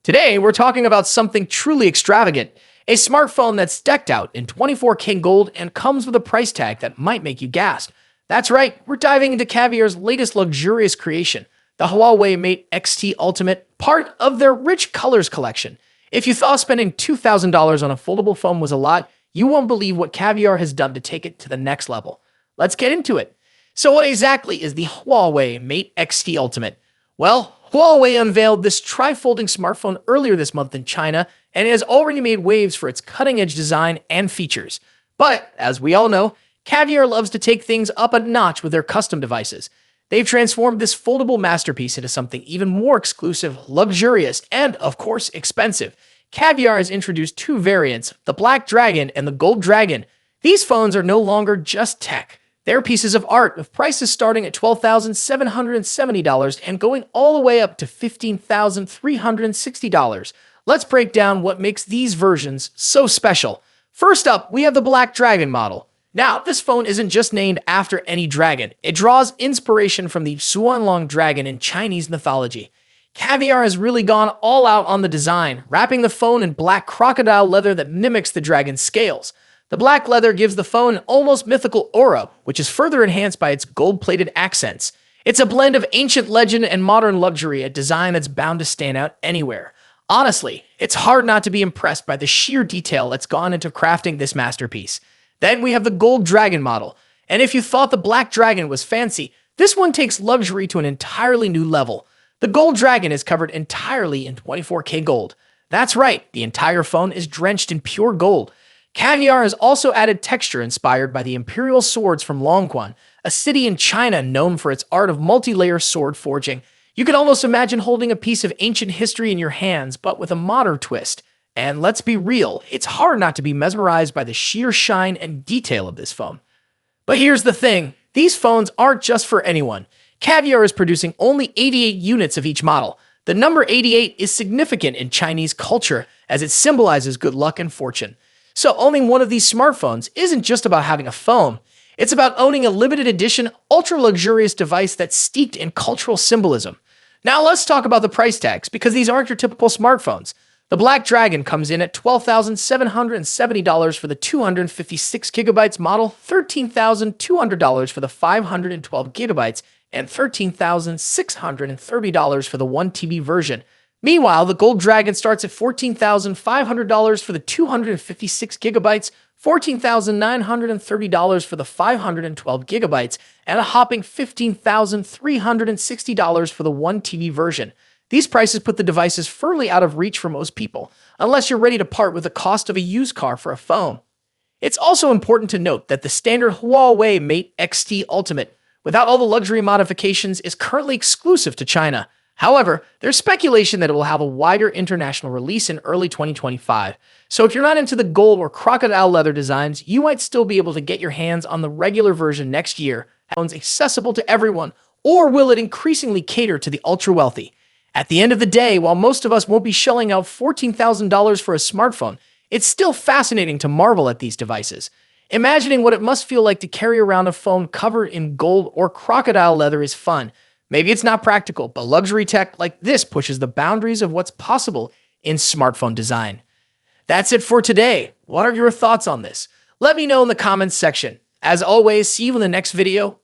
Today, we're talking about something truly extravagant, a smartphone that's decked out in 24K gold and comes with a price tag that might make you gasp. That's right, we're diving into Caviar's latest luxurious creation, the Huawei Mate XT Ultimate, part of their rich colors collection. If you thought spending $2,000 on a foldable phone was a lot, you won't believe what Caviar has done to take it to the next level. Let's get into it. So what exactly is the Huawei Mate XT Ultimate? Well, Huawei unveiled this tri-folding smartphone earlier this month in China, and it has already made waves for its cutting-edge design and features. But, as we all know, Caviar loves to take things up a notch with their custom devices. They've transformed this foldable masterpiece into something even more exclusive, luxurious, and, of course, expensive. Caviar has introduced two variants, the Black Dragon and the Gold Dragon. These phones are no longer just tech. They're pieces of art, with prices starting at $12,770 and going all the way up to $15,360. Let's break down what makes these versions so special. First up, we have the Black Dragon model. Now, this phone isn't just named after any dragon. It draws inspiration from the Xuanlong dragon in Chinese mythology. Caviar has really gone all out on the design, wrapping the phone in black crocodile leather that mimics the dragon's scales. The black leather gives the phone an almost mythical aura, which is further enhanced by its gold-plated accents. It's a blend of ancient legend and modern luxury, a design that's bound to stand out anywhere. Honestly, it's hard not to be impressed by the sheer detail that's gone into crafting this masterpiece. Then we have the Gold Dragon model, and if you thought the Black Dragon was fancy, this one takes luxury to an entirely new level. The Gold Dragon is covered entirely in 24K gold. That's right, the entire phone is drenched in pure gold. Caviar has also added texture inspired by the imperial swords from Longquan, a city in China known for its art of multi-layer sword forging. You can almost imagine holding a piece of ancient history in your hands, but with a modern twist. And let's be real, it's hard not to be mesmerized by the sheer shine and detail of this phone. But here's the thing, these phones aren't just for anyone. Caviar is producing only 88 units of each model. The number 88 is significant in Chinese culture as it symbolizes good luck and fortune. So owning one of these smartphones isn't just about having a phone. It's about owning a limited edition, ultra-luxurious device that's steeped in cultural symbolism. Now let's talk about the price tags, because these aren't your typical smartphones. The Black Dragon comes in at $12,770 for the 256GB model, $13,200 for the 512GB, and $13,630 for the 1TB version. Meanwhile, the Gold Dragon starts at $14,500 for the 256GB, $14,930 for the 512GB, and a hopping $15,360 for the 1TB version. These prices put the devices firmly out of reach for most people, unless you're ready to part with the cost of a used car for a phone. It's also important to note that the standard Huawei Mate XT Ultimate, without all the luxury modifications, is currently exclusive to China. However, there's speculation that it will have a wider international release in early 2025. So if you're not into the gold or crocodile leather designs, you might still be able to get your hands on the regular version next year. Phones accessible to everyone, or will it increasingly cater to the ultra-wealthy? At the end of the day, while most of us won't be shelling out $14,000 for a smartphone, it's still fascinating to marvel at these devices. Imagining what it must feel like to carry around a phone covered in gold or crocodile leather is fun. Maybe it's not practical, but luxury tech like this pushes the boundaries of what's possible in smartphone design. That's it for today. What are your thoughts on this? Let me know in the comments section. As always, see you in the next video.